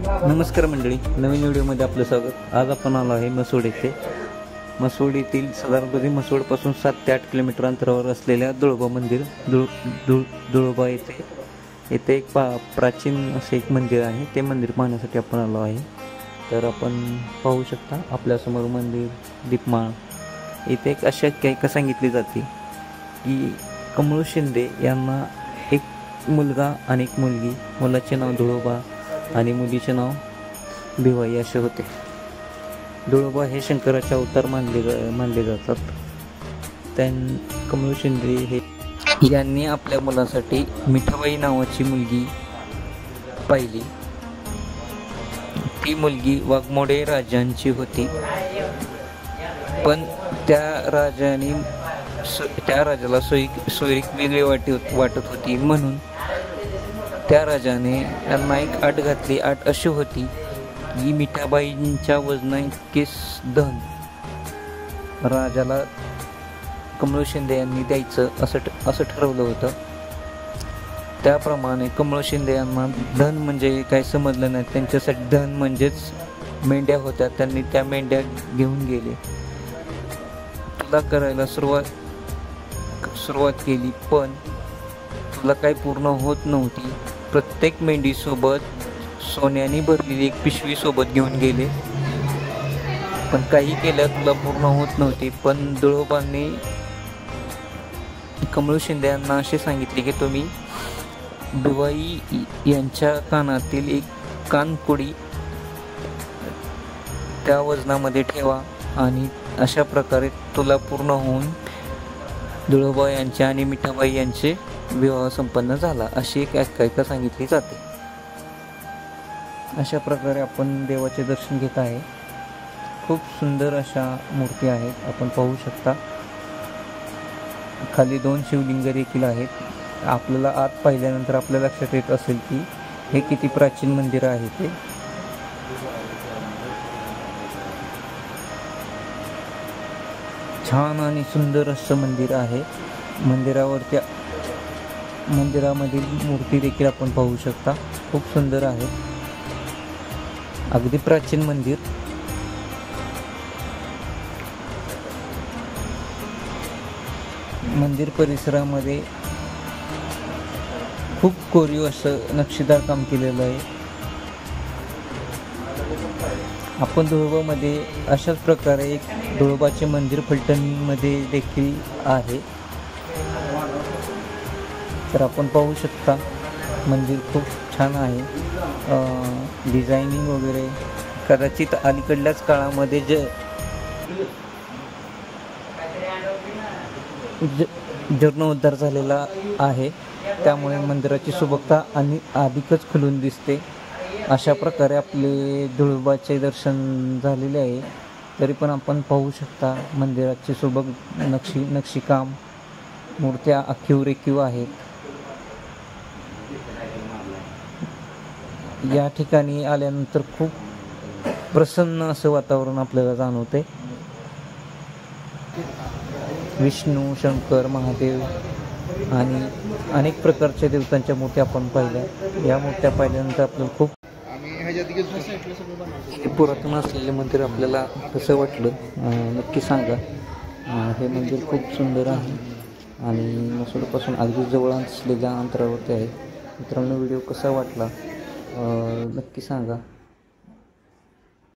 नमस्कार मंडळी, नवीन व्हिडिओमध्ये आपलं स्वागत। आज आपण आलो आहे मसोड येथे। मसोड येथील साधारणपणे मसोडपासून 7 ते 8 किलोमीटर अंतरावर असलेल्या दुळोबा मंदिर दुळोबा येथे एक प्राचीन असे एक मंदिर आहे। ते मंदिर पाहण्यासाठी आपण आलो आहे। तर आपण पाहू शकता आपल्यासमोर मंदिर, दीपमाळ। इथे एक अशी आख्यायिका सांगितली जाते की कमळू शिंदे यांना एक मुलगा आणि एक मुलगी, मुलाचे नाव दुळोबा आणि मुलीचे नाव भिवाई असे होते। दुळोबा हे शंकराचे अवतार मानले जातात। कमळू शिंदे हे यांनी आपल्या मुलासाठी मिठाबाई नावाची मुलगी पाहिली। ती मुलगी वाघमोडे राजांची होती, पण त्या राजाला सोयरीक वेगळी वाटत होती, म्हणून त्या राजाने त्यांना एक अट घातली। अट अशी होती की मिठाबाईंच्या वजना इतकेच धन राजाला कमळू शिंदे यांनी द्यायचं असं ठरवलं होतं। त्याप्रमाणे कमळू शिंदे यांना धन म्हणजे काय समजलं नाही। त्यांच्यासाठी धन म्हणजेच मेंढ्या होत्या। त्यांनी त्या मेंढ्या घेऊन गेले, तुला करायला सुरुवात केली, पण तुला काही पूर्ण होत नव्हती। प्रत्येक मेंढीसोबत सोन्याने भरलेली एक पिशवी सोबत घेऊन गेले, पण काही केलं तुला पूर्ण होत नव्हती। पण दुळोबांनी कमळू शिंदे यांना असे सांगितले की तुम्ही भिवाई यांच्या कानातील एक कानकोडी त्या वजनामध्ये ठेवा, आणि अशा प्रकारे तुला पूर्ण होऊन दुळोबा यांचे आणि मिठाबाई यांचे विवाह संपन्न झाला, अशी एक आख्यायिका सांगितली जाते। अशा प्रकारे आपण देवाचे दर्शन घेत आहे। खूप सुंदर अशा मूर्ती आहेत, आपण पाहू शकता। खाली 2 शिवलिंग देखील आहेत। आपल्याला आत पाहिल्यानंतर आपल्या लक्षात येत असेल की हे किती प्राचीन मंदिर आहे ते। छान आणि सुंदर असं मंदिर आहे। मंदिरामधील मूर्ती देखील आपण पाहू शकता, खूप सुंदर आहे, अगदी प्राचीन मंदिर। मंदिर परिसरामध्ये खूप कोरीव असं नक्षीदार काम केलेलं आहे। आपण दुळोबामध्ये अशाच प्रकारे एक दुळोबाचे मंदिर फलटणमध्ये देखील आहे। तर आपण पाहू शकता मंदिर खूप छान आहे, डिझायनिंग वगैरे। कदाचित अलीकडल्याच काळामध्ये जीर्णोद्धार झालेला आहे, त्यामुळे मंदिराची सुबकता आणि अधिकच खुलून दिसते। अशा प्रकारे आपले दुळोबाचे दर्शन झालेले आहे। तरी पण आपण पाहू शकता मंदिराचे सुबक नक्षीकाम, मूर्त्या आखीव रेखीव आहेत। या ठिकाणी आल्यानंतर खूप प्रसन्न असं वातावरण आपल्याला जाणवते। विष्णू, शंकर, महादेव आणि अनेक प्रकारच्या देवतांच्या मूर्त्या आपण पाहिल्या। या मूर्त्या पाहिल्यानंतर आपल्याला खूप पुरातन असलेले मंदिर आपल्याला कसं वाटलं नक्की सांगा। हे मंदिर खूप सुंदर आहे आणि मसोडपासून अगदी जवळ असलेल्या अंतरावरती आहे। मित्रांनो, व्हिडिओ कसा वाटला नक्की सांगा।